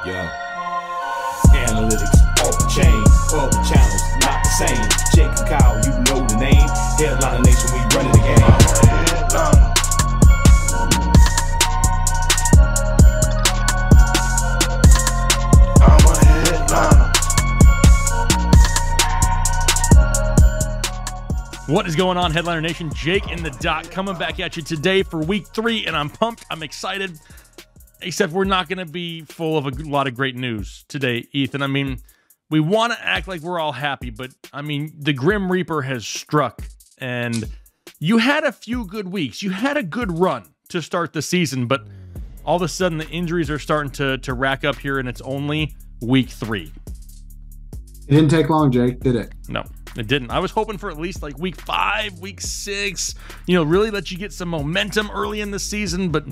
Yeah. Analytics off the chain, all the channels not the same. Jake and Kyle, you know the name. Headliner Nation, we running the game. I'm a headliner. What is going on, Headliner Nation? Jake and the Doc coming back at you today for week 3, and I'm pumped. I'm excited. Except we're not going to be full of a lot of great news today, Ethan. I mean, we want to act like we're all happy, but I mean, the Grim Reaper has struck, and you had a few good weeks. You had a good run to start the season, but all of a sudden the injuries are starting to rack up here, and it's only week 3. It didn't take long, Jake, did it? No, it didn't. I was hoping for at least like week 5, week 6, really let you get some momentum early in the season, but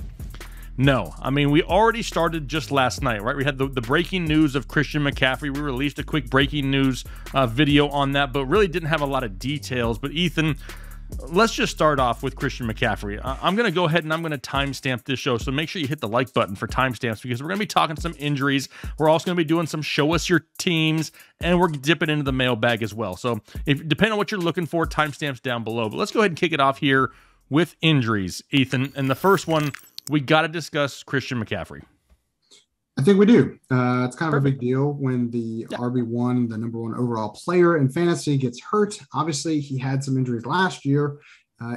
no. I mean, we already started just last night, right? We had the breaking news of Christian McCaffrey. We released a quick breaking news video on that, but really didn't have a lot of details. But Ethan, let's just start off with Christian McCaffrey. I'm going to go ahead and I'm going to timestamp this show, so make sure you hit the like button for timestamps because we're going to be talking some injuries. We're also going to be doing some show us your teams, and we're dipping into the mailbag as well. So depending on what you're looking for, timestamps down below. But let's go ahead and kick it off here with injuries, Ethan. And the first one, we got to discuss Christian McCaffrey. I think we do. It's kind of a big deal when the RB1, the number 1 overall player in fantasy, gets hurt. Obviously, he had some injuries last year.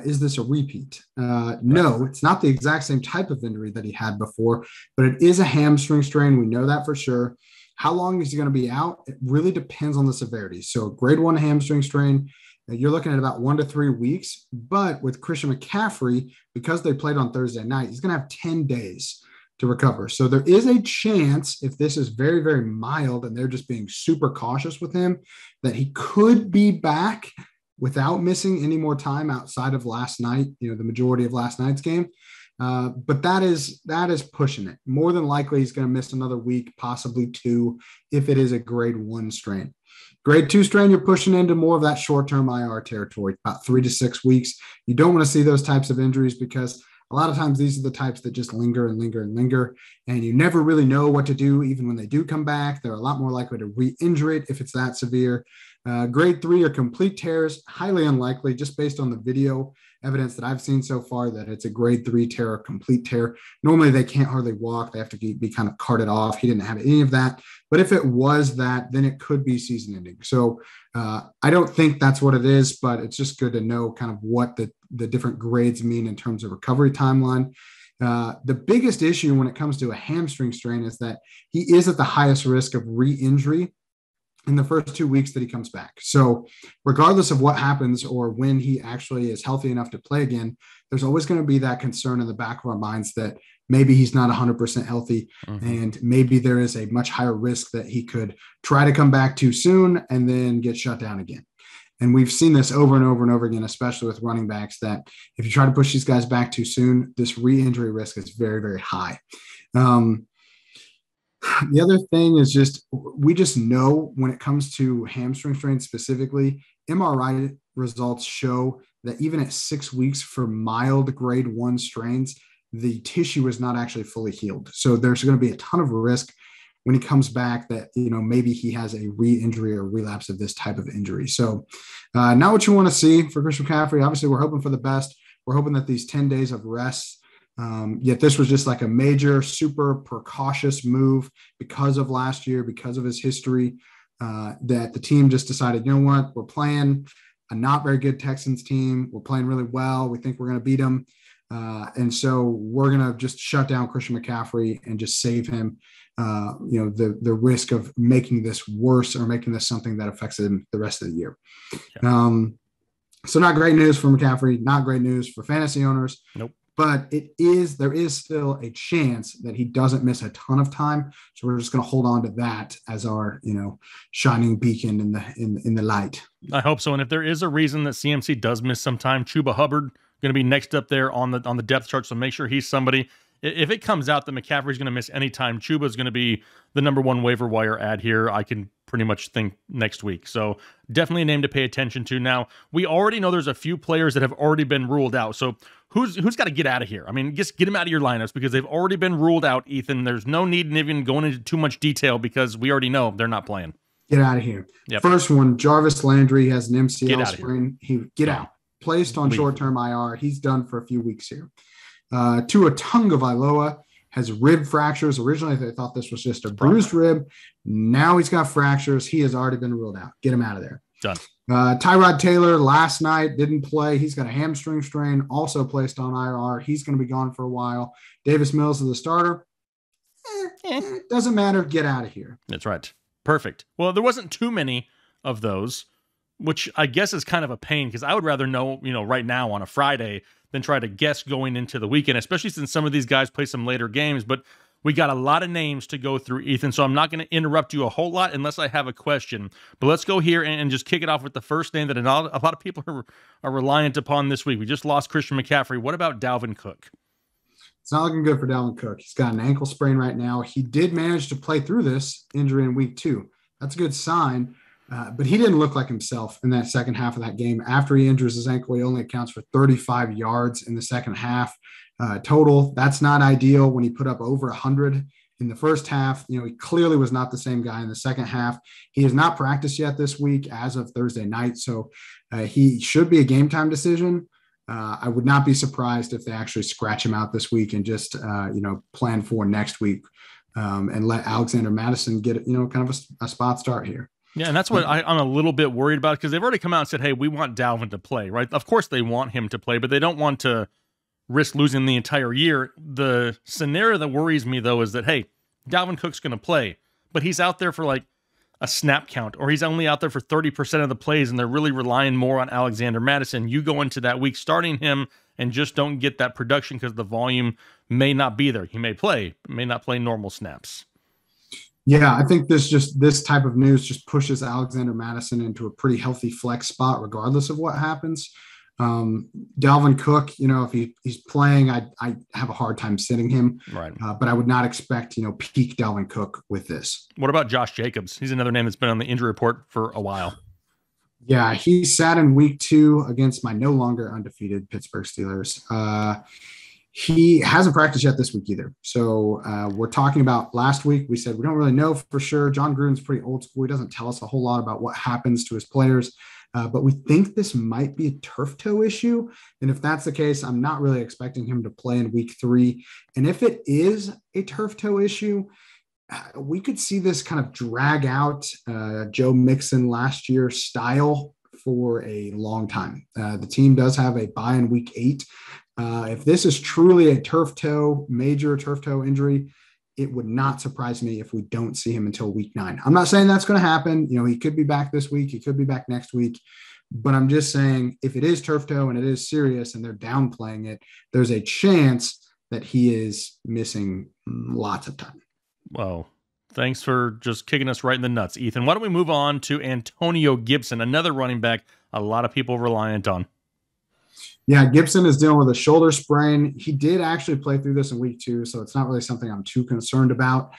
Is this a repeat? No, it's not the exact same type of injury that he had before, but it is a hamstring strain. We know that for sure. How long is he going to be out? It really depends on the severity. So grade 1 hamstring strain, you're looking at about 1 to 3 weeks. But with Christian McCaffrey, because they played on Thursday night, he's going to have 10 days to recover. So there is a chance, if this is very, very mild and they're just being super cautious with him, that he could be back without missing any more time outside of last night, the majority of last night's game. But that is pushing it. More than likely, he's going to miss another week, possibly 2, if it is a grade 1 strain. Grade 2 strain, you're pushing into more of that short-term IR territory, about 3 to 6 weeks. You don't want to see those types of injuries because a lot of times these are the types that just linger and linger and linger, and you never really know what to do. Even when they do come back, they're a lot more likely to re-injure it if it's that severe. Grade 3 are complete tears, highly unlikely, just based on the video evidence that I've seen so far that it's a grade 3 tear, a complete tear. Normally they can't hardly walk. They have to be kind of carted off. He didn't have any of that. But if it was that, then it could be season ending. So I don't think that's what it is, but it's just good to know kind of what the different grades mean in terms of recovery timeline. The biggest issue when it comes to a hamstring strain is that he is at the highest risk of re-injury in the first 2 weeks that he comes back. So regardless of what happens or when he actually is healthy enough to play again, there's always going to be that concern in the back of our minds that maybe he's not 100% healthy and maybe there is a much higher risk that he could try to come back too soon and then get shut down again. And we've seen this over and over and over again, especially with running backs, that if you try to push these guys back too soon, this re-injury risk is very, very high. The other thing is we just know when it comes to hamstring strains specifically, MRI results show that even at 6 weeks for mild grade 1 strains, the tissue is not actually fully healed. So there's going to be a ton of risk when he comes back that, maybe he has a re-injury or relapse of this type of injury. So not what you want to see for Christian McCaffrey. Obviously, we're hoping for the best. We're hoping that these 10 days of rest, yet this was just like a major, super precautious move because of last year, because of his history, that the team just decided, you know what, we're playing a not very good Texans team. We're playing really well. We think we're going to beat them. And so we're going to just shut down Christian McCaffrey and just save him, the risk of making this worse or making this something that affects him the rest of the year. Yeah. So not great news for McCaffrey, not great news for fantasy owners. Nope. But there is still a chance that he doesn't miss a ton of time. So we're just going to hold on to that as our, shining beacon in the light. I hope so. And if there is a reason that CMC does miss some time, Chuba Hubbard going to be next up there on the depth chart. So make sure he's somebody. If it comes out that McCaffrey's going to miss any time, Chuba is going to be the number 1 waiver wire ad here. I can pretty much think next week. So definitely a name to pay attention to. Now, we already know there's a few players that have already been ruled out. So who's got to get out of here? I mean, just get them out of your lineups because they've already been ruled out, Ethan. There's no need in even going into too much detail because we already know they're not playing. Get out of here. Yep. First one, Jarvis Landry has an MCL sprain. Get Yeah. out. Placed on short-term IR. He's done for a few weeks here. Tua Tagovailoa has rib fractures. Originally, they thought this was just a bruised rib. Now he's got fractures. He has already been ruled out. Get him out of there. Done. Tyrod Taylor last night didn't play. He's got a hamstring strain, also placed on IR. He's going to be gone for a while. Davis Mills is the starter. Doesn't matter. Get out of here. That's right. Perfect. Well, there wasn't too many of those, which I guess is kind of a pain because I would rather know, right now on a Friday than try to guess going into the weekend, especially since some of these guys play some later games. But we got a lot of names to go through, Ethan, so I'm not going to interrupt you a whole lot unless I have a question. But let's go here and just kick it off with the first name that a lot of people are reliant upon this week. We just lost Christian McCaffrey. What about Dalvin Cook? It's not looking good for Dalvin Cook. He's got an ankle sprain right now. He did manage to play through this injury in week 2. That's a good sign, but he didn't look like himself in that second half of that game. After he injures his ankle, he only accounts for 35 yards in the second half total. That's not ideal when he put up over 100 in the first half. He clearly was not the same guy in the second half. He has not practiced yet this week as of Thursday night, so he should be a game time decision. I would not be surprised if they actually scratch him out this week and just, plan for next week and let Alexander Mattison get, kind of a spot start here. Yeah, and that's what I'm a little bit worried about because they've already come out and said, hey, we want Dalvin to play, right? Of course they want him to play, but they don't want to risk losing the entire year. The scenario that worries me, though, is that, hey, Dalvin Cook's going to play, but he's out there for like a snap count, or he's only out there for 30% of the plays, and they're really relying more on Alexander Mattison. You go into that week starting him and just don't get that production because the volume may not be there. He may play, but may not play normal snaps. Yeah, I think this type of news just pushes Alexander Mattison into a pretty healthy flex spot, regardless of what happens. Dalvin Cook, if he's playing, I have a hard time sitting him. Right. But I would not expect, peak Dalvin Cook with this. What about Josh Jacobs? He's another name that's been on the injury report for a while. Yeah, he sat in week 2 against my no longer undefeated Pittsburgh Steelers. He hasn't practiced yet this week either. So we're talking about last week. We said we don't really know for sure. John Gruden's pretty old school. He doesn't tell us a whole lot about what happens to his players. But we think this might be a turf toe issue. And if that's the case, I'm not really expecting him to play in week 3. And if it is a turf toe issue, we could see this kind of drag out Joe Mixon last year style for a long time. The team does have a bye in week 8. If this is truly a major turf toe injury, it would not surprise me if we don't see him until week 9. I'm not saying that's going to happen. He could be back this week. He could be back next week. But I'm just saying if it is turf toe and it is serious and they're downplaying it, there's a chance that he is missing lots of time. Well, thanks for just kicking us right in the nuts, Ethan. Why don't we move on to Antonio Gibson, another running back a lot of people reliant on. Yeah, Gibson is dealing with a shoulder sprain. He did actually play through this in week 2, so it's not really something I'm too concerned about.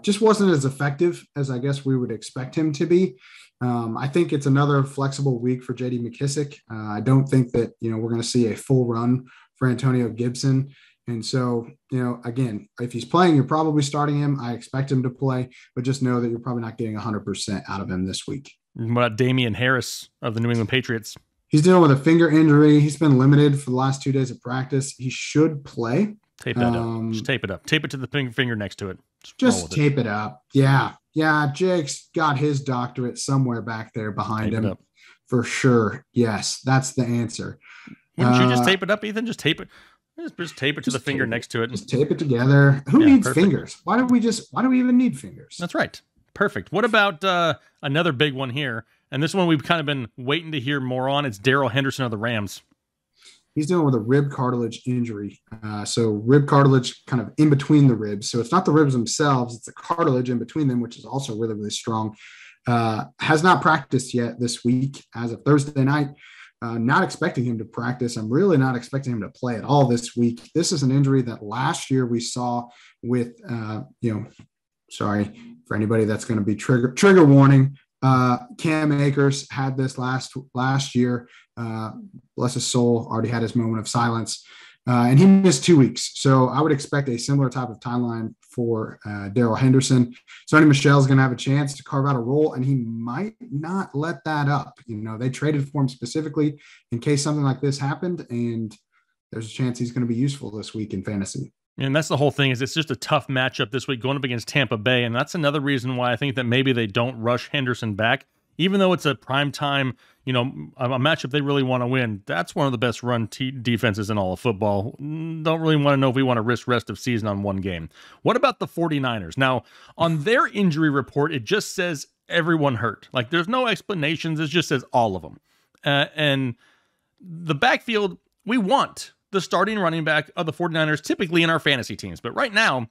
Just wasn't as effective as I guess we would expect him to be. I think it's another flexible week for J.D. McKissic. I don't think that, we're going to see a full run for Antonio Gibson. And so, again, if he's playing, you're probably starting him. I expect him to play, but just know that you're probably not getting 100% out of him this week. What about Damien Harris of the New England Patriots? He's dealing with a finger injury. He's been limited for the last 2 days of practice. He should play. Tape that up. Just tape it up. Tape it to the finger next to it. Just tape it up. Yeah. Jake's got his doctorate somewhere back there behind him. For sure. Yes, that's the answer. Wouldn't you just tape it up, Ethan? Just tape it. Just tape it to the finger next to it. Just tape it together. Who needs fingers? Why do we even need fingers? That's right. Perfect. What about another big one here? And this one we've kind of been waiting to hear more on. It's Darrell Henderson of the Rams. He's dealing with a rib cartilage injury. So rib cartilage kind of in between the ribs. So it's not the ribs themselves. It's the cartilage in between them, which is also really, really strong. Has not practiced yet this week as of Thursday night. Not expecting him to practice. I'm really not expecting him to play at all this week. This is an injury that last year we saw with, for anybody that's going to be trigger warning. Cam Akers had this last year. Bless his soul, already had his moment of silence. And he missed 2 weeks. So I would expect a similar type of timeline for Darrell Henderson. Sonny Michel's going to have a chance to carve out a role, and he might not let that up. They traded for him specifically in case something like this happened, and there's a chance he's going to be useful this week in fantasy. And that's the whole thing, is it's just a tough matchup this week going up against Tampa Bay. And that's another reason why I think that maybe they don't rush Henderson back, even though it's a prime time, a matchup they really want to win. That's one of the best run defenses in all of football. Don't really want to know if we want to risk rest of season on one game. What about the 49ers? Now, on their injury report, it just says everyone hurt. Like, there's no explanations. It just says all of them. And the backfield, we want the starting running back of the 49ers typically in our fantasy teams. But right now,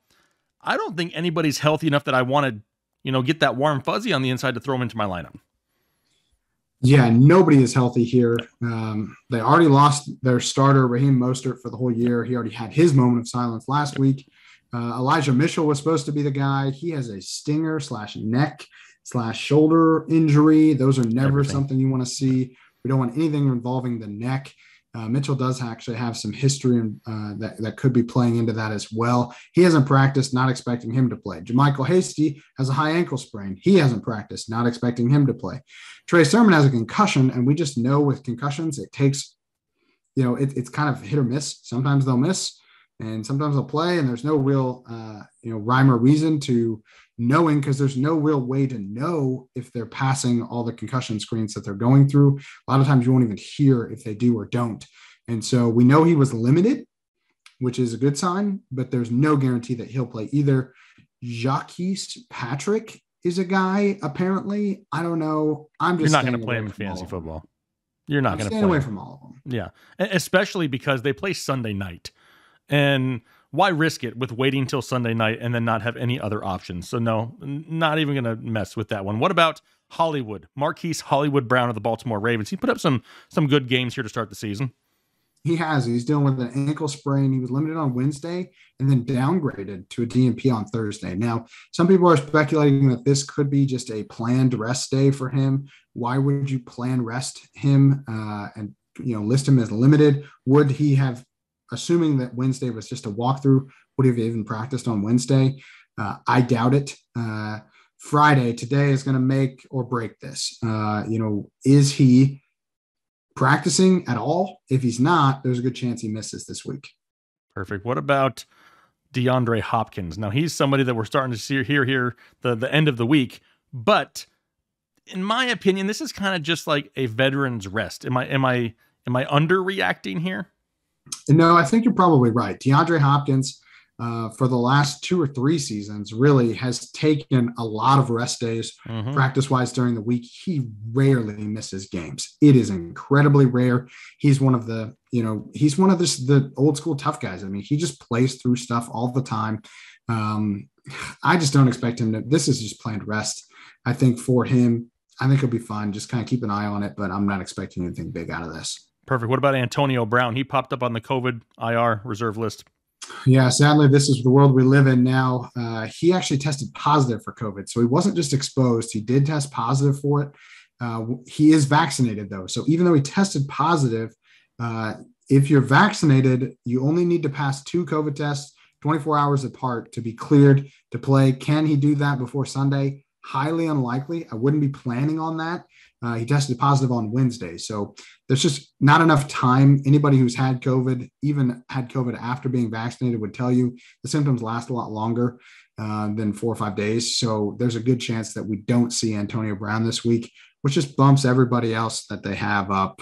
I don't think anybody's healthy enough that I want to, get that warm fuzzy on the inside to throw him into my lineup. Yeah, nobody is healthy here. They already lost their starter, Raheem Mostert, for the whole year. He already had his moment of silence last week. Elijah Mitchell was supposed to be the guy. He has a stinger /neck/shoulder injury. Those are never something you want to see. We don't want anything involving the neck. Mitchell does actually have some history that could be playing into that as well. He hasn't practiced, not expecting him to play. JaMychal Hasty has a high ankle sprain. He hasn't practiced, not expecting him to play. Trey Sermon has a concussion, and we just know with concussions, it takes, it's kind of hit or miss. Sometimes they'll miss, and sometimes they'll play, and there's no real, rhyme or reason to knowing, because there's no real way to know if they're passing all the concussion screens that they're going through. A lot of times you won't even hear if they do or don't. And so we know he was limited, which is a good sign, but there's no guarantee that he'll play either. Jacquise Patrick is a guy, apparently. I don't know. You're not going to play him in fantasy football. You're not going to play away from all of them. Yeah, especially because they play Sunday night. And why risk it with waiting till Sunday night and then not have any other options? So no, not even going to mess with that one. What about Hollywood? Marquise Hollywood Brown of the Baltimore Ravens. He put up some good games here to start the season. He has. He's dealing with an ankle sprain. He was limited on Wednesday and then downgraded to a DNP on Thursday. Now, some people are speculating that this could be just a planned rest day for him. Why would you plan rest him and list him as limited? Would he have, assuming that Wednesday was just a walkthrough, would he have even practiced on Wednesday? I doubt it. Friday, today, is going to make or break this. Is he practicing at all? If he's not, there's a good chance he misses this week. Perfect. What about DeAndre Hopkins? Now, he's somebody that we're starting to see here the end of the week, but in my opinion, this is kind of just like a veteran's rest. Am I underreacting here? No, I think you're probably right. DeAndre Hopkins, for the last 2 or 3 seasons, really has taken a lot of rest days practice-wise during the week. He rarely misses games. It is incredibly rare. He's one of the old school tough guys. I mean, he just plays through stuff all the time. I just don't expect him to. This is just planned rest, I think, for him. I think he'll be fine. Just kind of keep an eye on it, but I'm not expecting anything big out of this. Perfect. What about Antonio Brown? He popped up on the COVID IR reserve list. Yeah, sadly, this is the world we live in now. He actually tested positive for COVID, so he wasn't just exposed. He did test positive for it. He is vaccinated, though. So even though he tested positive, if you're vaccinated, you only need to pass 2 COVID tests 24 hours apart to be cleared to play. Can he do that before Sunday? Highly unlikely. I wouldn't be planning on that. He tested positive on Wednesday. So there's just not enough time. Anybody who's had COVID, even had COVID after being vaccinated, would tell you the symptoms last a lot longer than 4 or 5 days. So there's a good chance that we don't see Antonio Brown this week, which just bumps everybody else that they have up.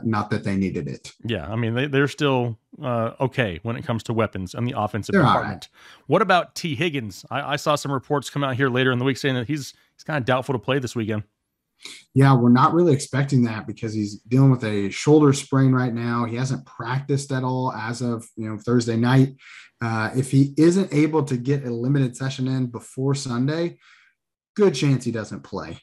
Not that they needed it. Yeah, I mean, they're still okay when it comes to weapons and the offensive department. Right. What about T. Higgins? I saw some reports come out here later in the week saying that he's kind of doubtful to play this weekend. Yeah, we're not really expecting that because he's dealing with a shoulder sprain right now. He hasn't practiced at all as of Thursday night. If he isn't able to get a limited session in before Sunday, good chance he doesn't play.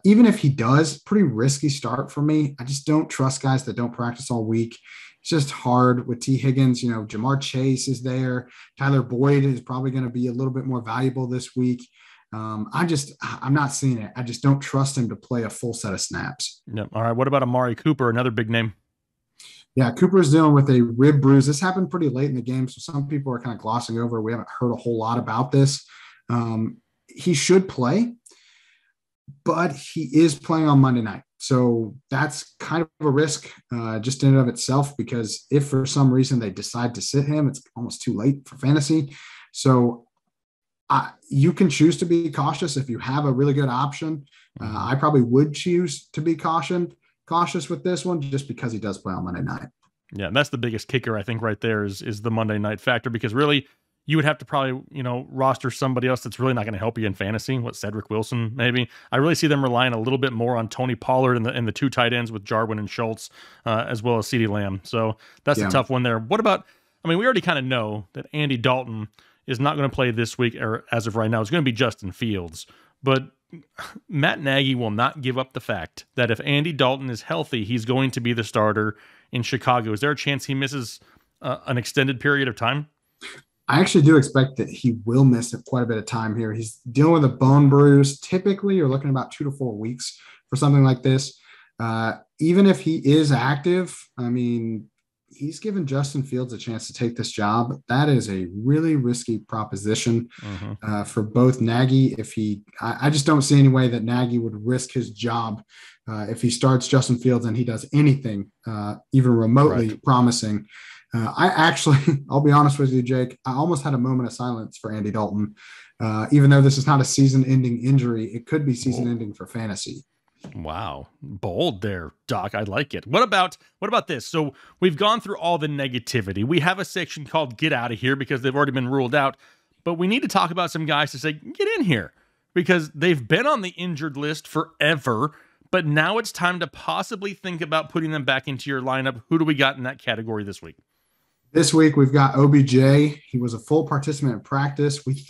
Even if he does, pretty risky start for me. I just don't trust guys that don't practice all week. It's just hard with T. Higgins. Jamar Chase is there. Tyler Boyd is probably going to be a little bit more valuable this week. I'm not seeing it. I just don't trust him to play a full set of snaps. Yeah. All right. What about Amari Cooper, another big name? Yeah, Cooper's dealing with a rib bruise. This happened pretty late in the game, so some people are kind of glossing over. We haven't heard a whole lot about this. He should play, but he is playing on Monday night. So that's kind of a risk just in and of itself, because if for some reason they decide to sit him, it's almost too late for fantasy. So you can choose to be cautious if you have a really good option. I probably would choose to be cautious with this one just because he does play on Monday night. Yeah, that's the biggest kicker, I think, right there is the Monday night factor, because really you would have to probably, roster somebody else that's really not going to help you in fantasy. Cedric Wilson, maybe. I really see them relying a little bit more on Tony Pollard and the two tight ends with Jarwin and Schultz, as well as CeeDee Lamb. So that's a tough one there. What about, we already kind of know that Andy Dalton is not going to play this week, or as of right now, it's going to be Justin Fields. But Matt Nagy will not give up the fact that if Andy Dalton is healthy, he's going to be the starter in Chicago. Is there a chance he misses an extended period of time? I actually do expect that he will miss quite a bit of time here. He's dealing with a bone bruise. Typically, you're looking about 2 to 4 weeks for something like this. Even if he is active, he's given Justin Fields a chance to take this job. That is a really risky proposition for both Nagy. I just don't see any way that Nagy would risk his job if he starts Justin Fields and he does anything even remotely promising. I'll be honest with you, Jake, I almost had a moment of silence for Andy Dalton. Even though this is not a season-ending injury, it could be season-ending for fantasy. Wow. Bold there, Doc. I like it. What about this? So we've gone through all the negativity. We have a section called Get Out of Here because they've already been ruled out. But we need to talk about some guys to say, get in here, because they've been on the injured list forever. But now it's time to possibly think about putting them back into your lineup. Who do we got in that category this week? This week, we've got OBJ. He was a full participant in practice. We've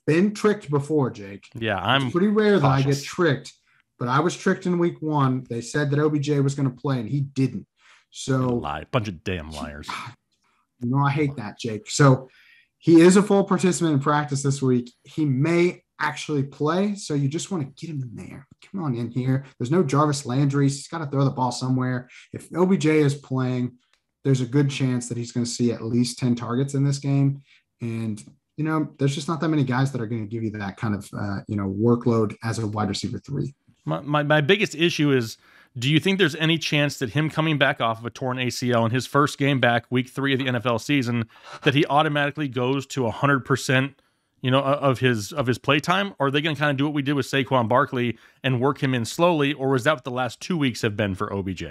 been tricked before, Jake. Yeah, it's pretty rare that I get tricked, but I was tricked in week 1. They said that OBJ was going to play, and he didn't. So bunch of damn liars. I hate that, Jake. So he is a full participant in practice this week. He may actually play, so you just want to get him in there. Come on in here. There's no Jarvis Landry. He's got to throw the ball somewhere. If OBJ is playing, there's a good chance that he's going to see at least 10 targets in this game. And, there's just not that many guys that are going to give you that kind of, workload as a wide receiver 3. My biggest issue is, do you think there's any chance that him coming back off of a torn ACL in his first game back, week 3 of the NFL season, that he automatically goes to 100%, of his play time? Or are they going to kind of do what we did with Saquon Barkley and work him in slowly? Or was that what the last 2 weeks have been for OBJ?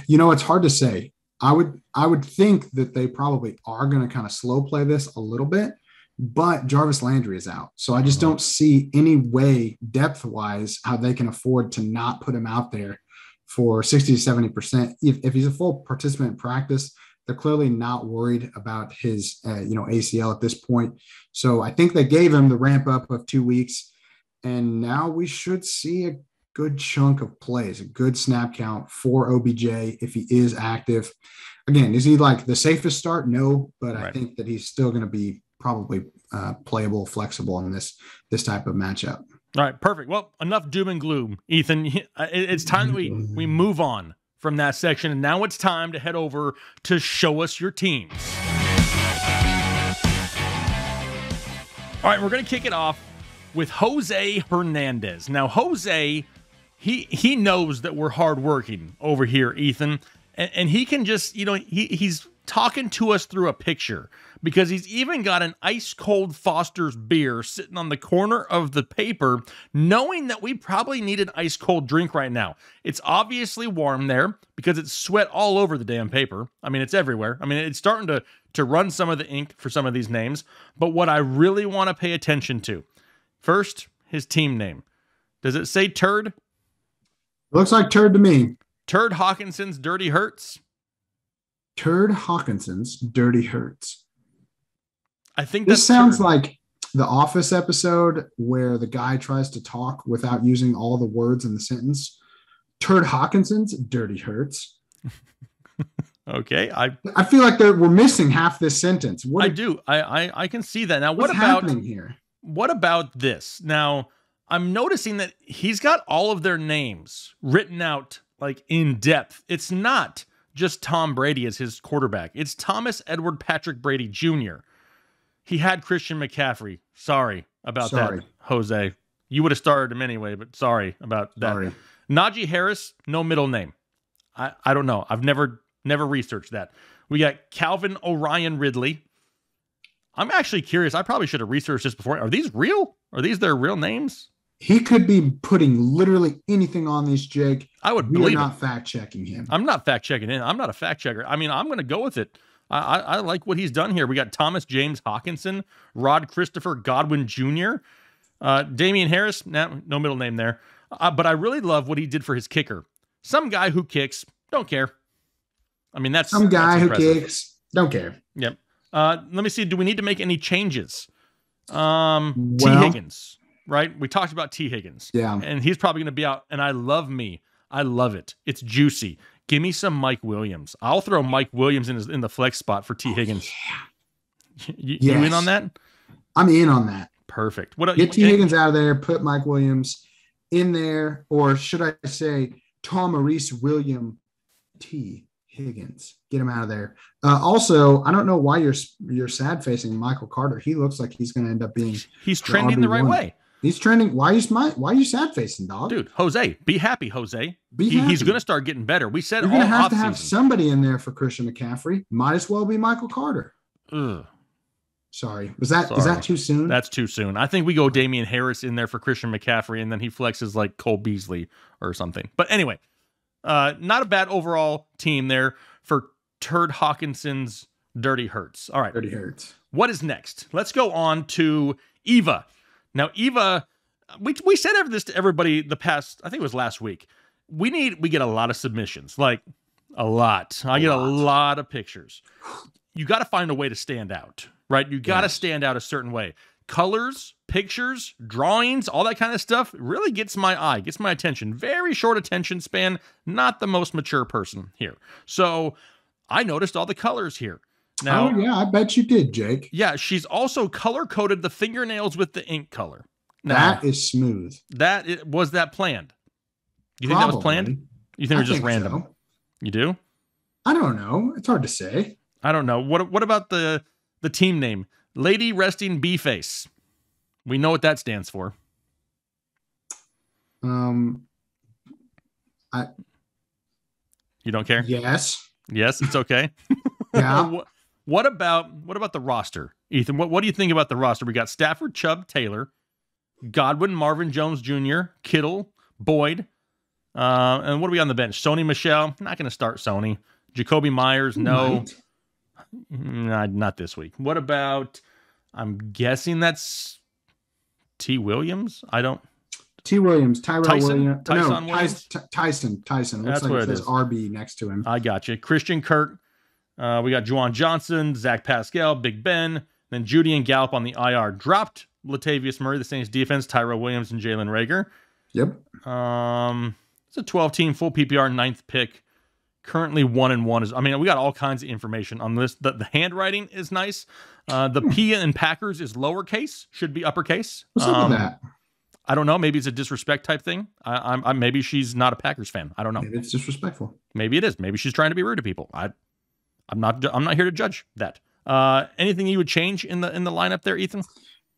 It's hard to say. I would think that they probably are going to kind of slow play this a little bit, but Jarvis Landry is out. So I just don't see any way depth-wise how they can afford to not put him out there for 60 to 70%. If he's a full participant in practice, they're clearly not worried about his ACL at this point. So I think they gave him the ramp up of 2 weeks, and now we should see a good chunk of plays, a good snap count for OBJ if he is active. Again, is he like the safest start? No, but I think that he's still going to be probably playable, flexible in this type of matchup. All right, perfect. Well, enough doom and gloom, Ethan. It's time that we move on from that section, and now it's time to head over to show us your teams. All right, we're going to kick it off with Jose Hernandez. Now, Jose, he knows that we're hardworking over here, Ethan, and he can just, he's talking to us through a picture, because he's even got an ice-cold Foster's beer sitting on the corner of the paper, knowing that we probably need an ice-cold drink right now. It's obviously warm there because it's sweat all over the damn paper. It's everywhere. It's starting to run some of the ink for some of these names. But what I really want to pay attention to, first, his team name. Does it say Turd? Looks like Turd to me. Turd Hawkinson's Dirty Hurts? Turd Hawkinson's Dirty Hurts. I think this sounds like the Office episode where the guy tries to talk without using all the words in the sentence. Turd Hawkinson's Dirty Hurts. Okay. I feel like we're missing half this sentence. I do. I can see that. Now, what's happening here? What about this? Now, I'm noticing that he's got all of their names written out like in depth. It's not just Tom Brady as his quarterback. It's Thomas Edward Patrick Brady Jr. He had Christian McCaffrey. Sorry about that, Jose. You would have started him anyway, but sorry about that. Najee Harris, no middle name. I don't know. I've never researched that. We got Calvin Orion Ridley. I'm actually curious. I probably should have researched this before. Are these real? Are these their real names? He could be putting literally anything on these, Jake. I would believe it. We're not fact-checking him. I'm not fact-checking him. I'm not a fact-checker. I mean, I'm going to go with it. I like what he's done here. We got Thomas James Hawkinson, Rod Christopher Godwin Jr., Damien Harris, no middle name there. But I really love what he did for his kicker. Some guy who kicks, don't care. I mean, that's some guy that's who kicks, don't care. Yep. Let me see. Do we need to make any changes? T. Higgins, right? We talked about T. Higgins. Yeah. And he's probably going to be out. And I love it. It's juicy. Give me some Mike Williams. I'll throw Mike Williams in the flex spot for T. Higgins. You in on that? I'm in on that. Perfect. Get T. Higgins out of there. Put Mike Williams in there. Or should I say Tom Maurice William T. Higgins. Get him out of there. Also, I don't know why you're sad facing Michael Carter. He looks like he's going to end up being. He's trending the right way. He's trending. Why are you sad facing, dog? Dude, Jose, be happy, Jose. He's going to start getting better. We said you're going to have somebody in there for Christian McCaffrey. Might as well be Michael Carter. Ugh. Sorry. Is that too soon? That's too soon. I think we go Damien Harris in there for Christian McCaffrey, and then he flexes like Cole Beasley or something. But anyway. Not a bad overall team there for Turd Hawkinson's Dirty Hurts. All right. Dirty Hurts. What is next? Let's go on to Eva. Now, Eva, we said this to everybody the past, I think it was last week. We get a lot of submissions, like a lot. I get a lot of pictures. You got to find a way to stand out, right? You got to stand out a certain way. Colors, pictures, drawings, all that kind of stuff really gets my eye, gets my attention. Very short attention span, not the most mature person here. So I noticed all the colors here. Now, I bet you did, Jake. Yeah, she's also color-coded the fingernails with the ink color. Now, that is smooth. Was that planned? You think that was planned? You think it was just random? So. You do? I don't know. It's hard to say. I don't know. What about the team name? Lady Resting B-Face. We know what that stands for. You don't care? Yes. Yes, it's okay. Yeah. What about the roster, Ethan? What do you think about the roster? We got Stafford, Chubb, Taylor, Godwin, Marvin Jones Jr., Kittle, Boyd, and what are we on the bench? Sony Michel. Not going to start Sony. Jacoby Myers. No. Not this week. What about, I'm guessing that's T. Williams? T. Williams, Tyrell Williams. Williams? Tyson. Looks that's like what it says RB next to him. I got you. Christian Kirk. We got Juwan Johnson, Zach Pascal, Big Ben, then Judy and Gallup on the IR. Dropped Latavius Murray, the Saints defense, Tyrell Williams, and Jalen Reagor. Yep. It's a 12-team full PPR 9th pick. Currently 1-1 we got all kinds of information on this. The handwriting is nice. The P in Packers is lowercase, should be uppercase. What's up with that? I don't know. Maybe it's a disrespect type thing. Maybe she's not a Packers fan. I don't know. Maybe it's disrespectful. Maybe it is. Maybe she's trying to be rude to people. I'm not here to judge that. Anything you would change in the lineup there, Ethan?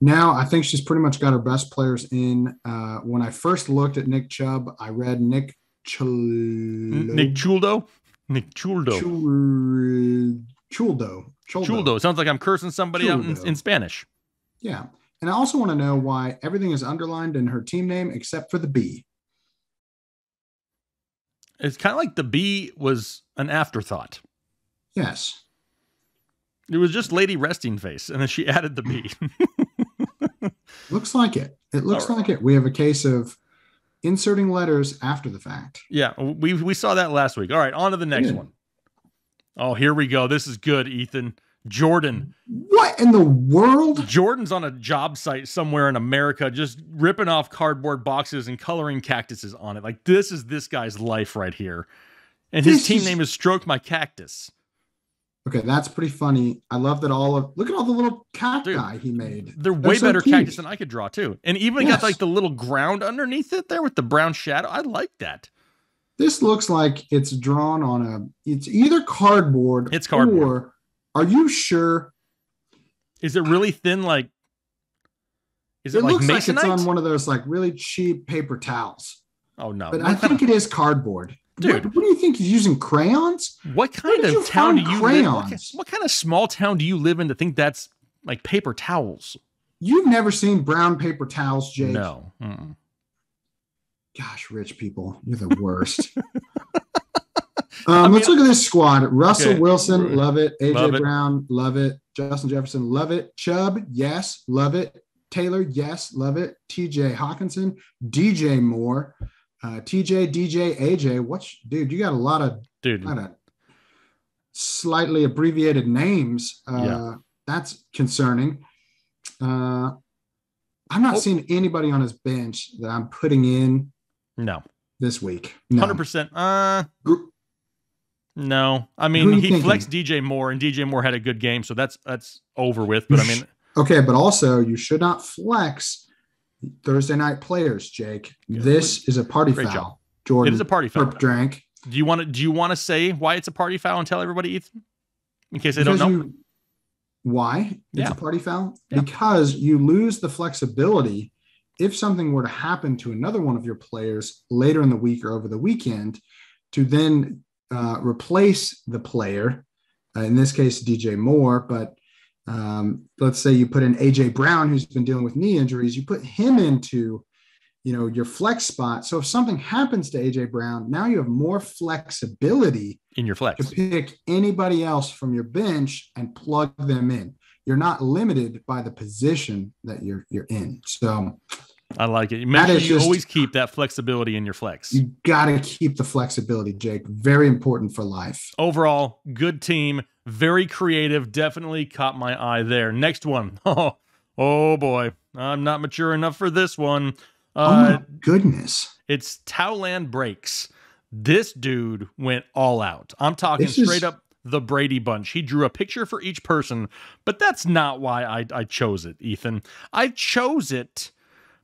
Now, I think she's pretty much got her best players in. When I first looked at Nick Chubb, I read Nick Chuldo. Sounds like I'm cursing somebody out in Spanish. Yeah. And I also want to know why everything is underlined in her team name except for the B. It's kind of like the B was an afterthought. Yes. It was just Lady Resting Face, and then she added the B. Looks like it. It looks like it. We have a case of inserting letters after the fact. Yeah, we saw that last week. All right, on to the next one. Oh, here we go. This is good, Ethan. Jordan. What in the world? Jordan's on a job site somewhere in America just ripping off cardboard boxes and coloring cactuses on it. Like, this is this guy's life right here. And his team name is Stroke My Cactus. Okay, that's pretty funny. I love that look at all the little cacti he made. They're way so better cute. cactus than I could draw too. And even got like the little ground underneath it there with the brown shadow. I like that. This looks like it's drawn on it's either cardboard. It's cardboard. Or, are you sure? Is it really thin? Like, is it like looks like masonite? it's on one of those like really cheap paper towels. Oh no. But I think it is cardboard. Dude, what do you think? He's using crayons? What kind of town do you live in? What kind of small town do you live in to think that's like paper towels? You've never seen brown paper towels, Jake? No. Mm-mm. Gosh, rich people, you're the worst. Let's look at this squad. Russell Wilson, love it. AJ Brown, love it. Justin Jefferson, love it. Chubb, yes, love it. Taylor, yes, love it. TJ Hawkinson, DJ Moore. TJ, DJ, AJ, dude, you got a lot of slightly abbreviated names. That's concerning. I'm not seeing anybody on his bench that I'm putting in this week. No. 100%. No. I mean, he flexed DJ Moore, and DJ Moore had a good game, so that's over with. But I mean, okay, but also you should not flex Thursday night players, Jake. This is a party foul. Job. Jordan, it is a party foul. Drank. Do you want to say why it's a party foul and tell everybody, Ethan, in case they don't know? Why it's a party foul? Yeah. Because you lose the flexibility if something were to happen to another one of your players later in the week or over the weekend to then replace the player. In this case, DJ Moore, but let's say you put in AJ Brown, who's been dealing with knee injuries, you put him into, your flex spot. So if something happens to AJ Brown, now you have more flexibility in your flex to pick anybody else from your bench and plug them in. You're not limited by the position that you're in. So I like it. Make sure you always keep that flexibility in your flex. You got to keep the flexibility, Jake. Very important for life. Overall, good team. Very creative. Definitely caught my eye there. Next one. Oh boy. I'm not mature enough for this one. Oh my goodness. It's Towland Breaks. This dude went all out. I'm talking straight up the Brady Bunch. He drew a picture for each person, but that's not why I chose it, Ethan. I chose it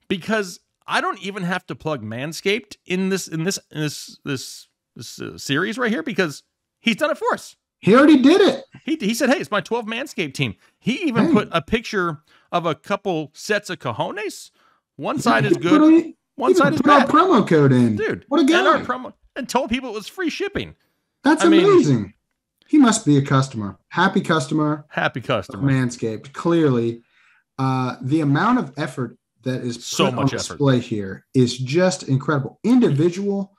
because I don't even have to plug Manscaped in this series right here because he's done it for us. He already did it. He said, hey, it's my 12 Manscaped team. He even put a picture of a couple sets of cojones. One side is good. One side is bad. Put our promo code in. Dude, what a guy. And told people it was free shipping. That's amazing. He must be a customer. Happy customer. Happy customer. Manscaped. Clearly, the amount of effort that is put on display here is just incredible. Individual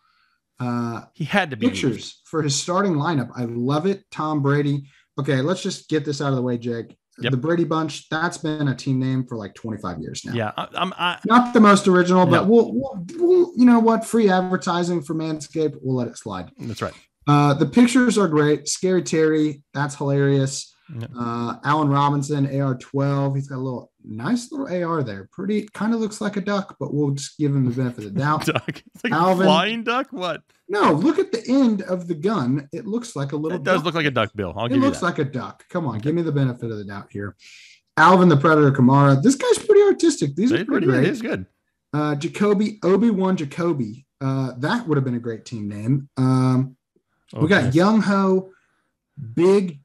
he had to be pictures for his starting lineup. I love it. Tom Brady. Okay, let's just get this out of the way, Jake. Yep. The Brady Bunch, that's been a team name for like 25 years now. Yeah. Not the most original, but we'll you know what? Free advertising for Manscaped. We'll let it slide. That's right. The pictures are great. Scary Terry, that's hilarious. Yep. Allen Robinson, AR-12. He's got a nice little AR there. Pretty, kind of looks like a duck, but we'll just give him the benefit of the doubt. Duck. It's like Alvin, a flying duck? What? No, look at the end of the gun. It looks like a little duck. It does look like a duck, Bill. I'll give you that. It looks like a duck. Come on, give me the benefit of the doubt here. Alvin the Predator Kamara. This guy's pretty artistic. These are pretty great. He's good. Jacoby, Obi-Wan Jacoby. That would have been a great team name. We got Young Ho, Big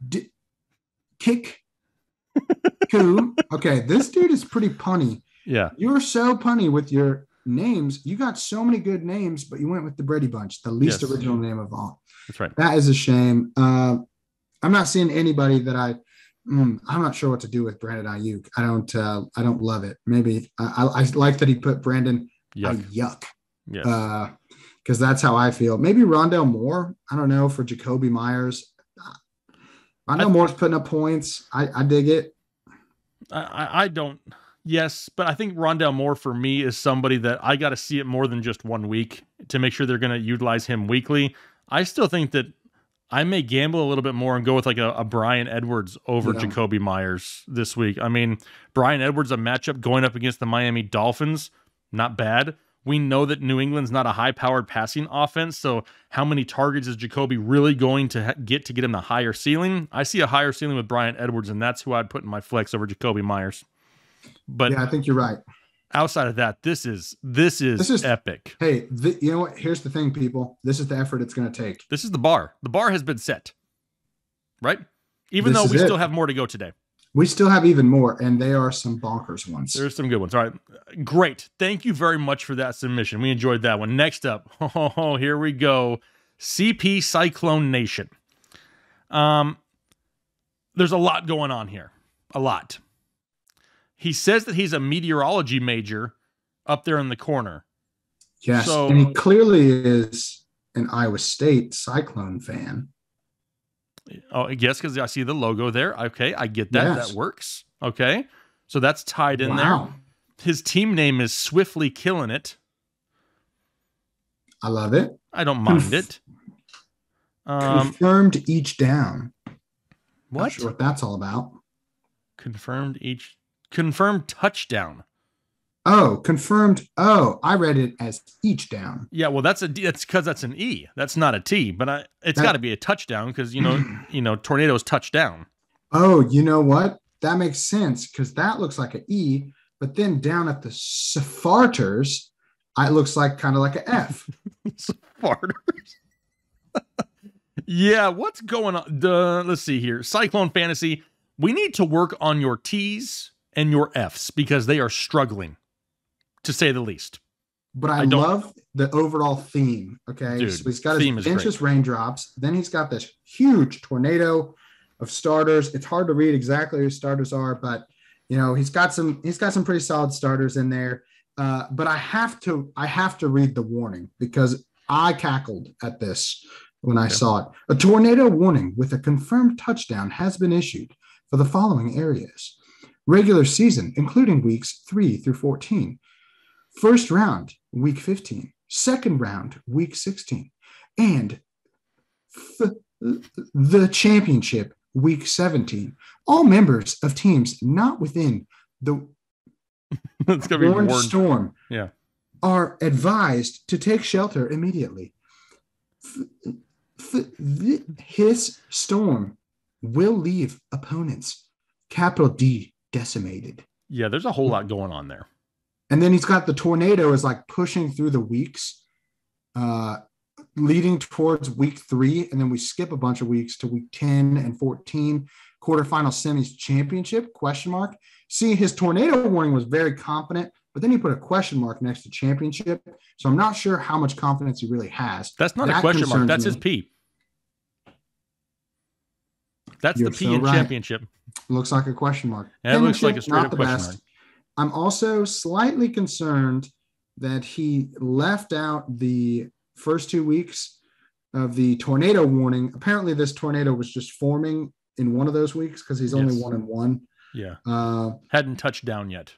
Kick Koo. Okay, this dude is pretty punny. Yeah. You're so punny with your names. You got so many good names, but you went with the Brady Bunch, the least original name of all. That's right. That is a shame. I'm not seeing anybody that I'm not sure what to do with Brandon Ayuk. I don't love it. Maybe I like that he put Brandon Yuck. Yes. Because that's how I feel. Maybe Rondell Moore. I don't know, for Jacoby Myers. Rondell Moore's putting up points. I dig it. I don't. Yes, but I think Rondell Moore for me is somebody that I got to see it more than just 1 week to make sure they're going to utilize him weekly. I still think that I may gamble a little bit more and go with like a Bryan Edwards over Jacoby Myers this week. I mean, Bryan Edwards, a matchup going up against the Miami Dolphins, not bad. We know that New England's not a high-powered passing offense, so how many targets is Jacoby really going to get him a higher ceiling? I see a higher ceiling with Bryan Edwards, and that's who I'd put in my flex over Jacoby Myers. But yeah, I think you're right. Outside of that, this is epic. Hey, you know what? Here's the thing, people. This is the effort it's going to take. This is the bar. The bar has been set, right? Even though we still have more to go today. We still have even more, and they are some bonkers ones. There's some good ones. All right. Great. Thank you very much for that submission. We enjoyed that one. Next up, here we go. CP Cyclone Nation. There's a lot going on here. A lot. He says that he's a meteorology major up there in the corner. Yes, and he clearly is an Iowa State Cyclone fan. Oh, yes, because I see the logo there. Okay, I get that. Yes. That works. Okay, so that's tied in there. His team name is Swiftly Killing It. I love it. I don't mind it. Confirmed each down. What? Not sure what that's all about. Confirmed touchdown. Oh, confirmed. Oh, I read it as each down. Yeah, well, that's because that's an E. That's not a T, but it's got to be a touchdown because you know tornadoes touchdown. Oh, you know what? That makes sense because that looks like an E, but then down at the Safarters, it looks like kind of like an F. Safarters. Yeah, what's going on? Let's see here. Cyclone Fantasy. We need to work on your T's and your F's because they are struggling, to say the least. But I love the overall theme. Okay, dude, so he's got his inches raindrops. Then he's got this huge tornado of starters. It's hard to read exactly who starters are, but you know he's got some pretty solid starters in there. But I have to read the warning because I cackled at this when I saw it. A tornado warning with a confirmed touchdown has been issued for the following areas: regular season, including weeks 3 through 14. First round, week 15. Second round, week 16. And the championship, week 17. All members of teams not within the warned storm are advised to take shelter immediately. His storm will leave opponents, capital D, decimated. Yeah, there's a whole lot going on there. And then he's got the tornado is like pushing through the weeks, leading towards week 3. And then we skip a bunch of weeks to week 10 and 14, quarterfinal semis championship, ? See, his tornado warning was very confident, but then he put a question mark next to championship. So I'm not sure how much confidence he really has. That's not a question mark. That's his P. That's the P in championship. Looks like a question mark. Yeah, it looks like a straight up question mark. I'm also slightly concerned that he left out the first 2 weeks of the tornado warning. Apparently, this tornado was just forming in one of those weeks because he's only 1-1. Yeah. Hadn't touched down yet.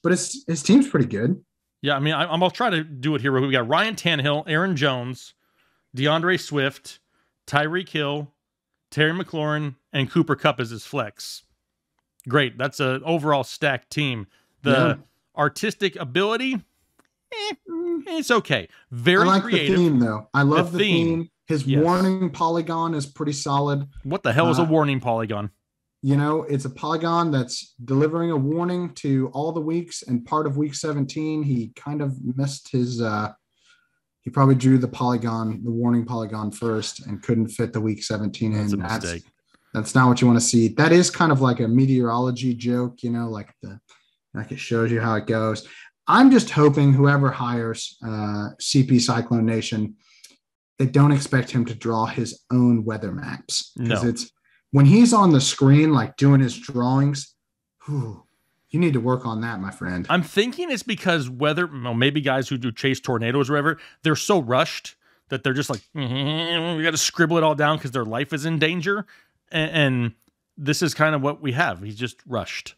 But his team's pretty good. Yeah, I mean, I'm going to try to do it here. We got Ryan Tannehill, Aaron Jones, DeAndre Swift, Tyreek Hill, Terry McLaurin, and Cooper Kupp as his flex. Great. That's an overall stacked team. The artistic ability, it's okay. Very I like creative. The theme, though. I love the theme. His warning polygon is pretty solid. What the hell is a warning polygon? You know, it's a polygon that's delivering a warning to all the weeks, and part of week 17, he kind of missed his he probably drew the warning polygon first and couldn't fit the week 17 in. That's a mistake. That's not what you want to see. That is kind of like a meteorology joke, you know, like it shows you how it goes. I'm just hoping whoever hires CP Cyclone Nation, they don't expect him to draw his own weather maps. Because it's when he's on the screen, like doing his drawings, you need to work on that, my friend. I'm thinking it's because maybe guys who do chase tornadoes or whatever, they're so rushed that they're just like, we got to scribble it all down because their life is in danger. And this is kind of what we have. He's just rushed.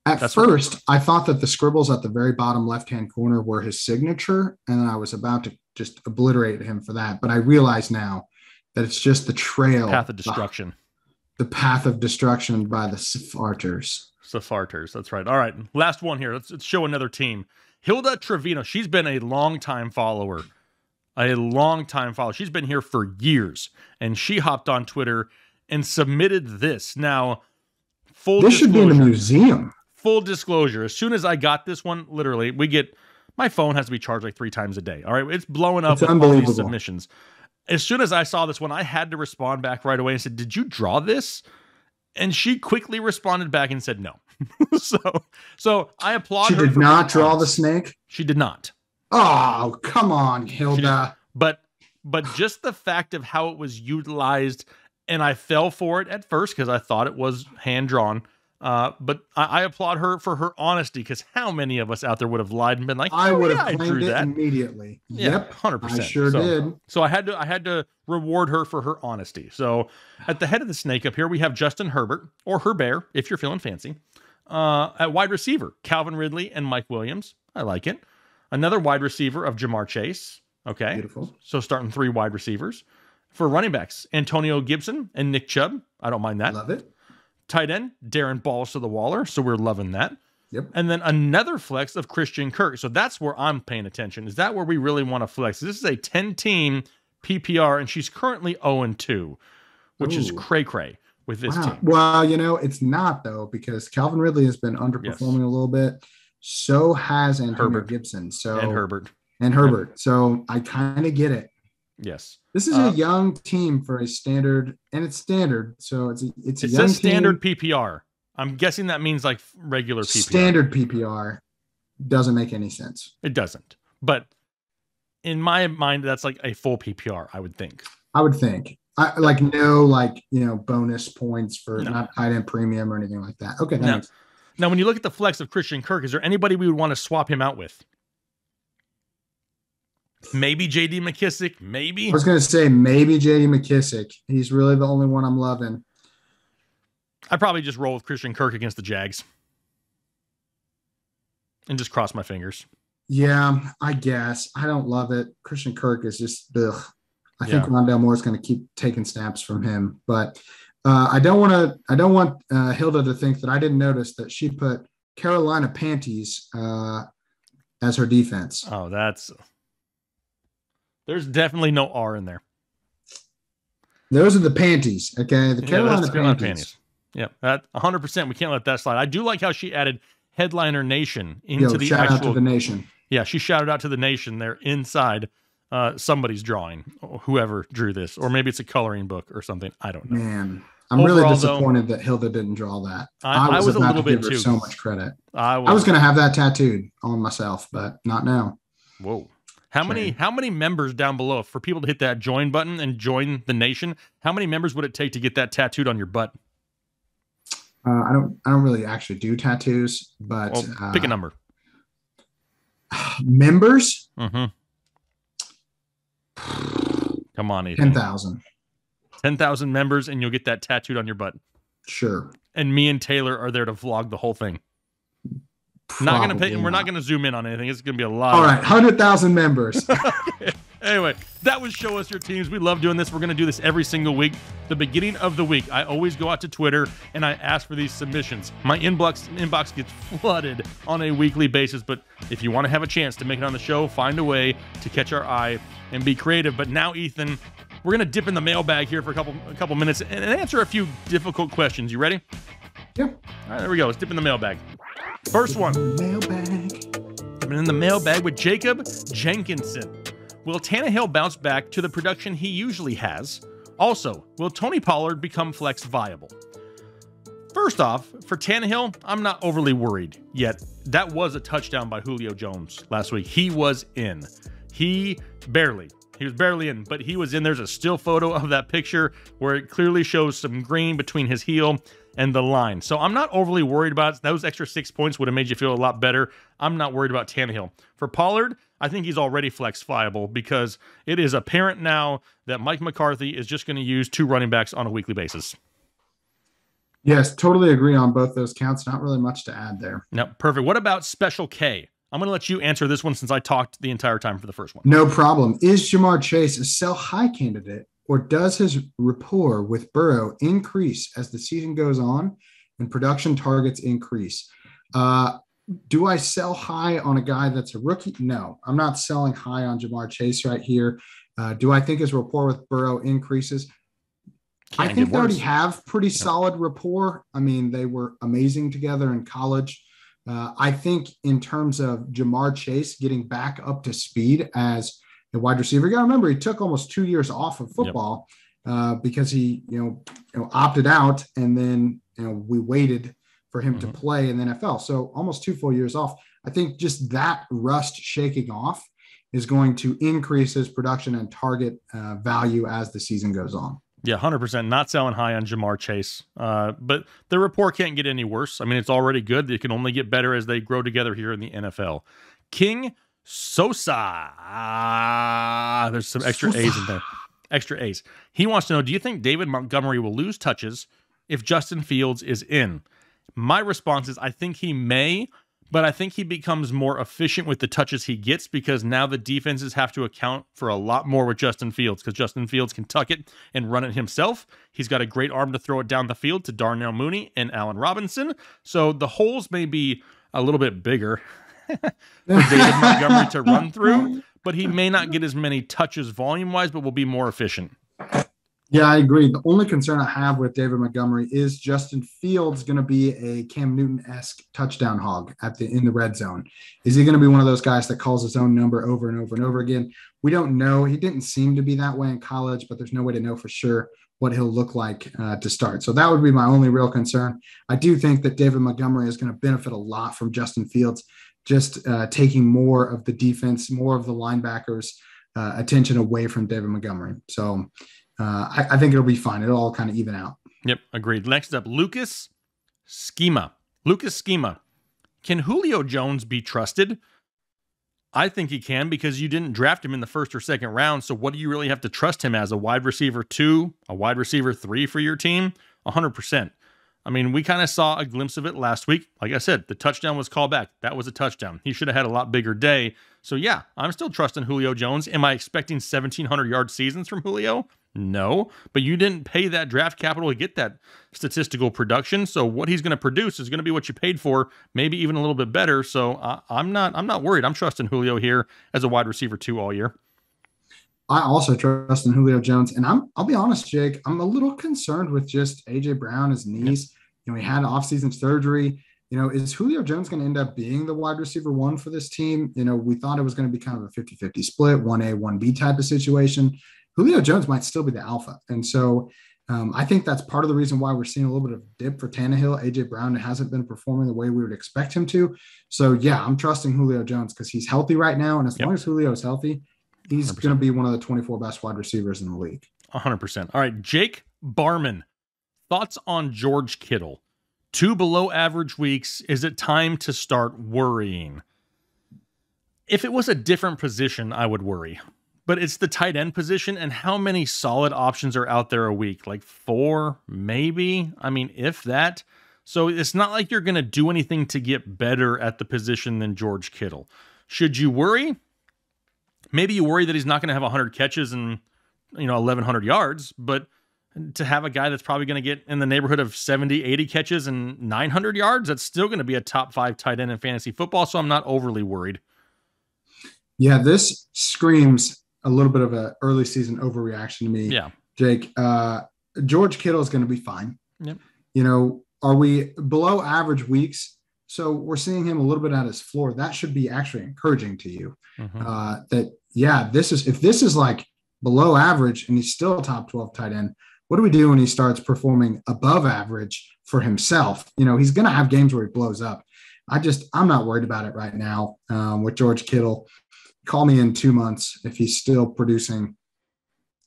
At first, I thought that the scribbles at the very bottom left-hand corner were his signature, and I was about to just obliterate him for that. But I realize now that it's just the trail. Path of destruction. The path of destruction by the Safarters. Safarters, that's right. All right, last one here. Let's show another team. Hilda Trevino, she's been a long-time follower. She's been here for years, and she hopped on Twitter and submitted this. Now, this should be in the museum. Full disclosure, as soon as I got this one, literally, my phone has to be charged like 3 times a day. All right, it's blowing up with all these submissions. As soon as I saw this one, I had to respond back right away and said, "Did you draw this?" And she quickly responded back and said no. so I applaud her. She did not draw the snake? She did not. Oh, come on, Hilda. But just the fact of how it was utilized, and I fell for it at first because I thought it was hand-drawn. But I applaud her for her honesty, because how many of us out there would have lied and been like, I would have claimed it immediately. Yep, 100%. I sure did. So I had to reward her for her honesty. So at the head of the snake up here, we have Justin Herbert, or Herbert, if you're feeling fancy. At wide receiver, Calvin Ridley and Mike Williams. I like it. Another wide receiver of Jamar Chase. Okay. Beautiful. So starting 3 wide receivers. For running backs, Antonio Gibson and Nick Chubb. I don't mind that. Love it. Tight end, Darren Balls to the Waller. So we're loving that. Yep. And then another flex of Christian Kirk. So that's where I'm paying attention. Is that where we really want to flex? This is a 10-team PPR, and she's currently 0-2, which is cray-cray with this team. Well, it's not, though, because Calvin Ridley has been underperforming a little bit. So has Antonio Gibson. And Herbert. So I kind of get it. Yes. This is a young team for a standard, and it's standard. So it's a young says standard team. PPR. I'm guessing that means like regular PPR. Standard PPR doesn't make any sense. It doesn't. But in my mind, that's like a full PPR, I would think. Bonus points for not tight end premium or anything like that. Okay. Now, when you look at the flex of Christian Kirk, is there anybody we would want to swap him out with? Maybe J.D. McKissick, maybe. I was going to say maybe J.D. McKissick. He's really the only one I'm loving. I'd probably just roll with Christian Kirk against the Jags and just cross my fingers. Yeah, I guess. I don't love it. Christian Kirk is just ugh. I think Rondale Moore is going to keep taking snaps from him, but I don't want Hilda to think that I didn't notice that she put Carolina Panties as her defense. Oh, there's definitely no R in there. Those are the panties, okay? The Carolina panties. Yeah, that 100%. We can't let that slide. I do like how she added Headliner Nation into the shout actual. Out to the nation. Yeah, she shouted out to the nation there inside somebody's drawing, whoever drew this, or maybe it's a coloring book or something. I don't know. Man, I'm really disappointed that Hilda didn't draw that. I was a little bit too. So much credit. I was going to have that tattooed on myself, but not now. Whoa. How many members down below, for people to hit that join button and join the nation, how many members would it take to get that tattooed on your butt? I don't really actually do tattoos, but pick a number. Members? Mm-hmm. Come on, Ethan. 10,000. 10,000 members, and you'll get that tattooed on your butt. Sure. And me and Taylor are there to vlog the whole thing. We're not going to zoom in on anything. It's going to be a lot. All right, 100,000 members. Anyway, that was Show Us Your Teams. We love doing this. We're going to do this every single week. The beginning of the week, I always go out to Twitter and I ask for these submissions. My inbox gets flooded on a weekly basis, but if you want to have a chance to make it on the show, find a way to catch our eye and be creative. But now, Ethan, we're going to dip in the mailbag here for a couple minutes and answer a few difficult questions. You ready? Yeah. All right, there we go. Let's dip in the mailbag. First one. Dipping in the mailbag with Jacob Jenkinson. Will Tannehill bounce back to the production he usually has? Also, will Tony Pollard become flex viable? First off, for Tannehill, I'm not overly worried yet. That was a touchdown by Julio Jones last week. He was in. He was barely in, but he was in. There's a still photo of that picture where it clearly shows some green between his heel and the line. So I'm not overly worried about it. Those extra 6 points would have made you feel a lot better. I'm not worried about Tannehill. For Pollard, I think he's already flex viable because it is apparent now that Mike McCarthy is just going to use 2 running backs on a weekly basis. Yes, totally agree on both those counts. Not really much to add there. No, perfect. What about Special K? I'm going to let you answer this one since I talked the entire time for the first one. No problem. Is Jamar Chase a sell-high candidate, or does his rapport with Burrow increase as the season goes on and production targets increase? Do I sell high on a guy that's a rookie? No, I'm not selling high on Jamar Chase right here. Do I think his rapport with Burrow increases? I think they already have pretty solid rapport. I mean, they were amazing together in college. I think in terms of Jamar Chase getting back up to speed as a wide receiver, you got to remember he took almost 2 years off of football because he, opted out, and then we waited for him to play in the NFL. So almost 2 full years off. I think just that rust shaking off is going to increase his production and target value as the season goes on. Yeah, 100%. Not selling high on Jamar Chase. But the rapport can't get any worse. I mean, it's already good. It can only get better as they grow together here in the NFL. King Sosa. There's some extra A's in there. Extra A's. He wants to know, do you think David Montgomery will lose touches if Justin Fields is in? My response is I think he may, but I think he becomes more efficient with the touches he gets because now the defenses have to account for a lot more with Justin Fields because Justin Fields can tuck it and run it himself. He's got a great arm to throw it down the field to Darnell Mooney and Allen Robinson. So the holes may be a little bit bigger for David Montgomery to run through, but he may not get as many touches volume-wise, but will be more efficient. Yeah, I agree. The only concern I have with David Montgomery is Justin Fields going to be a Cam Newton-esque touchdown hog in the red zone. Is he going to be one of those guys that calls his own number over and over and over again? We don't know. He didn't seem to be that way in college, but there's no way to know for sure what he'll look like to start. So that would be my only real concern. I do think that David Montgomery is going to benefit a lot from Justin Fields just taking more of the defense, more of the linebackers' attention away from David Montgomery. So I think it'll be fine. It'll all kind of even out. Yep, agreed. Next up, Lucas Schema. Lucas Schema. Can Julio Jones be trusted? I think he can because you didn't draft him in the first or second round, so what do you really have to trust him as? A wide receiver 2, a wide receiver 3 for your team? 100%. I mean, we kind of saw a glimpse of it last week. Like I said, the touchdown was called back. That was a touchdown. He should have had a lot bigger day. So yeah, I'm still trusting Julio Jones. Am I expecting 1,700-yard seasons from Julio? No, but you didn't pay that draft capital to get that statistical production. So what he's going to produce is going to be what you paid for, maybe even a little bit better. So I'm not worried. I'm trusting Julio here as a wide receiver 2 all year. I also trust in Julio Jones, and I'll be honest, Jake, I'm a little concerned with just AJ Brown, his knees. He had off-season surgery. Is Julio Jones going to end up being the wide receiver 1 for this team? We thought it was going to be kind of a 50-50 split, 1A, 1B type of situation. Julio Jones might still be the alpha. And so I think that's part of the reason why we're seeing a little bit of dip for Tannehill. AJ Brown hasn't been performing the way we would expect him to. So yeah, I'm trusting Julio Jones because he's healthy right now. And as long as Julio is healthy, he's going to be one of the 24 best wide receivers in the league. 100%. All right, Jake Barman. Thoughts on George Kittle? 2 below average weeks. Is it time to start worrying? If it was a different position, I would worry. But it's the tight end position, and how many solid options are out there a week? Like 4, maybe? I mean, if that. So it's not like you're going to do anything to get better at the position than George Kittle. Should you worry? Maybe you worry that he's not going to have 100 catches and 1,100 yards, but to have a guy that's probably going to get in the neighborhood of 70, 80 catches and 900 yards, that's still going to be a top 5 tight end in fantasy football, so I'm not overly worried. Yeah, this screams a little bit of an early season overreaction to me. Yeah. Jake, George Kittle is going to be fine. Yep. Are we below average weeks? So we're seeing him a little bit at his floor. That should be actually encouraging to you. If this is like below average and he's still a top 12 tight end, what do we do when he starts performing above average for himself? He's going to have games where he blows up. I'm not worried about it right now with George Kittle. Call me in 2 months if he's still producing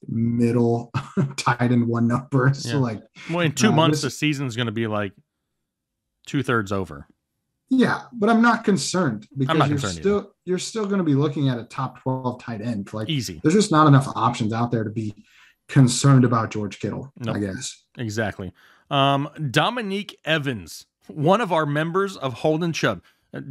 middle tight end 1 numbers. Yeah. So in 2 months, the season's going to be like 2/3 over. Yeah, but I'm not concerned because you're still going to be looking at a top 12 tight end. Easy. There's just not enough options out there to be concerned about George Kittle, Nope. I guess. Exactly. Dominique Evans, one of our members of Holden Chubb.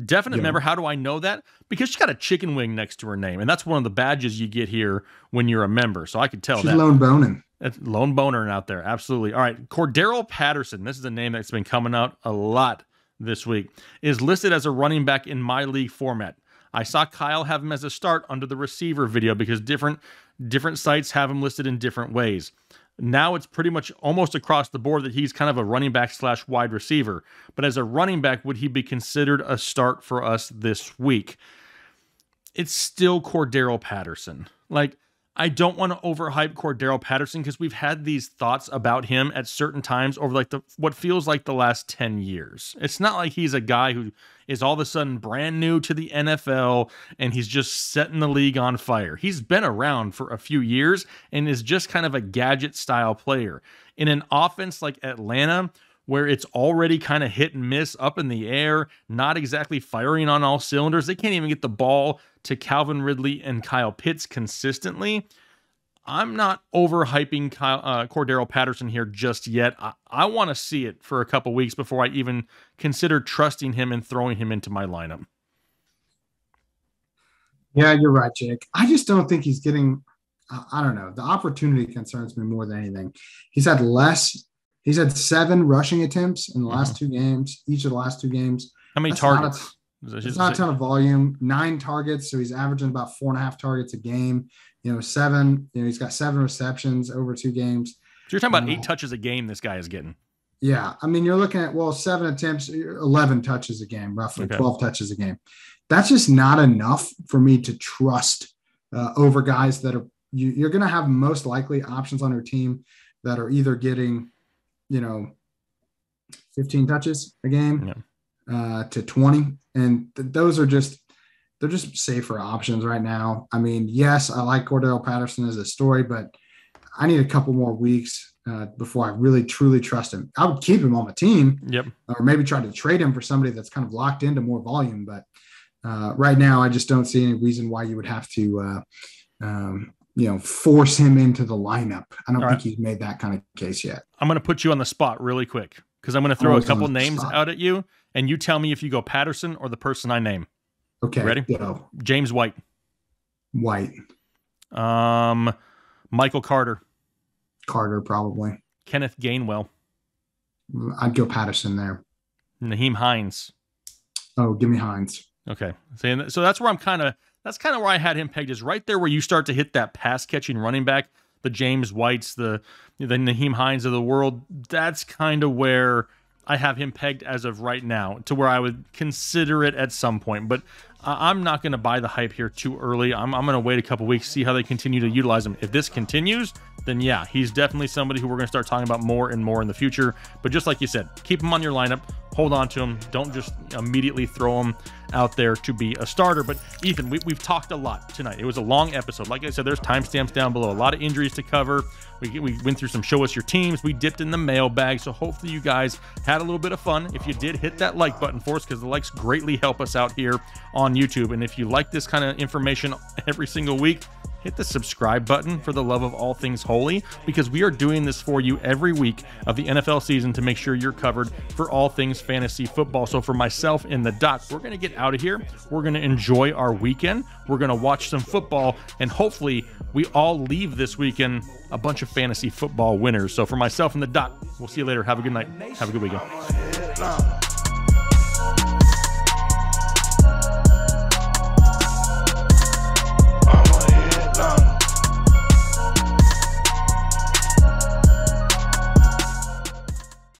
Definite member. How do I know that? Because she's got a chicken wing next to her name, and that's one of the badges you get here when you're a member. So I could tell she's that. Lone boning. That's lone boner out there. Absolutely. All right. Cordero Patterson. This is a name that's been coming out a lot this week, is listed as a running back in my league format. I saw Kyle have him as a start under the receiver video because different sites have him listed in different ways. Now it's pretty much almost across the board that he's kind of a running back / wide receiver. But as a running back, would he be considered a start for us this week? It's still Cordarrelle Patterson. Like, I don't want to overhype Cordarrelle Patterson because we've had these thoughts about him at certain times over like what feels like the last 10 years. It's not like he's a guy who is all of a sudden brand new to the NFL and he's just setting the league on fire. He's been around for a few years and is just kind of a gadget style player. In an offense like Atlanta, where it's already kind of hit and miss, up in the air, not exactly firing on all cylinders. They can't even get the ball to Calvin Ridley and Kyle Pitts consistently. I'm not overhyping Cordarrelle Patterson here just yet. I want to see it for a couple weeks before I even consider trusting him and throwing him into my lineup. Yeah, you're right, Jake. I just don't think he's getting, I don't know. The opportunity concerns me more than anything. He's had 7 rushing attempts in the last 2 games, each of the last 2 games. How many targets? It's not a ton of volume. 9 targets, so he's averaging about 4.5 targets a game. He's got 7 receptions over 2 games. So you're talking about 8 touches a game this guy is getting. Yeah. I mean, you're looking at, 7 attempts, 11 touches a game, roughly 12 touches a game. That's just not enough for me to trust over guys that are, you're going to have most likely options on your team that are either getting, 15 touches a game to 20. And those are they're just safer options right now. I mean, yes, I like Cordarrelle Patterson as a story, but I need a couple more weeks before I really, truly trust him. I would keep him on my team or maybe try to trade him for somebody that's kind of locked into more volume. But right now, I just don't see any reason why you would have to, force him into the lineup. I don't think he's made that kind of case yet. I'm going to put you on the spot really quick because I'm going to throw a couple names out at you, and you tell me if you go Patterson or the person I name. Okay. Ready? Go. James White. Michael Carter. Carter, probably. Kenneth Gainwell. I'd go Patterson there. Naheem Hines. Oh, give me Hines. Okay. So that's where that's kind of where I had him pegged, is right there where you start to hit that pass catching running back, the James Whites, the Naheem Hines of the world. That's kind of where I have him pegged as of right now, to where I would consider it at some point. But I'm not going to buy the hype here too early. I'm going to wait a couple weeks, see how they continue to utilize him. If this continues, then yeah, he's definitely somebody who we're going to start talking about more and more in the future. But just like you said, keep him on your lineup, hold on to him. Don't just immediately throw him out there to be a starter. But Ethan, we've talked a lot tonight. It was a long episode. Like I said, there's timestamps down below. A lot of injuries to cover. We went through some show us your teams. We dipped in the mailbag. So hopefully you guys had a little bit of fun. If you did, hit that like button for us, because the likes greatly help us out here on YouTube. And if you like this kind of information every single week, hit the subscribe button for the love of all things holy, because we are doing this for you every week of the NFL season to make sure you're covered for all things fantasy football. So for myself and the doc, we're going to get out of here. We're going to enjoy our weekend. We're going to watch some football, and hopefully we all leave this weekend a bunch of fantasy football winners. So for myself and the doc, we'll see you later. Have a good night. Have a good weekend.